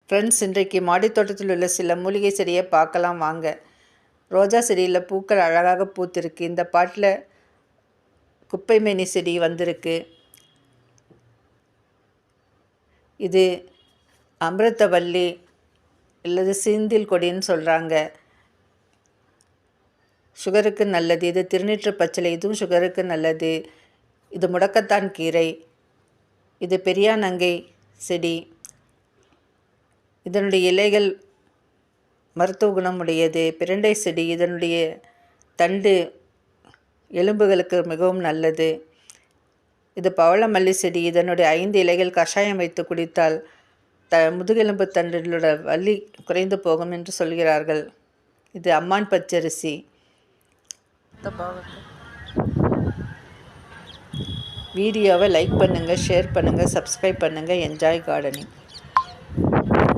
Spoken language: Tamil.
ஃப்ரெண்ட்ஸ், இன்றைக்கு மாடித்தோட்டத்தில் உள்ள சில மூலிகை செடியை பார்க்கலாம் வாங்க. ரோஜா செடியில் பூக்கள் அழகாக பூத்திருக்கு. இந்த பாட்டில் குப்பைமேனி செடி வந்திருக்கு. இது அமிர்தவல்லி அல்லது சீந்தில் கொடின்னு சொல்கிறாங்க. சுகருக்கு நல்லது. இது திருநீற்று பச்சிலை, இதுவும் சுகருக்கு நல்லது. இது முடக்கத்தான் கீரை. இது பெரியாநங்கை செடி. இதனுடைய இலைகள் மருத்துவ குணம் உடையது. பிரண்டை செடி, இதனுடைய தண்டு எலும்புகளுக்கு மிகவும் நல்லது. இது பவளமல்லி செடி. இதனுடைய 5 இலைகள் கஷாயம் வைத்து குடித்தால் முதுகெலும்பு தண்டிலோட வலி குறைந்து போகும் என்று சொல்கிறார்கள். இது அம்மான் பச்சரிசி. வீடியோவை லைக் பண்ணுங்கள், ஷேர் பண்ணுங்கள், சப்ஸ்கிரைப் பண்ணுங்கள். Enjoy gardening.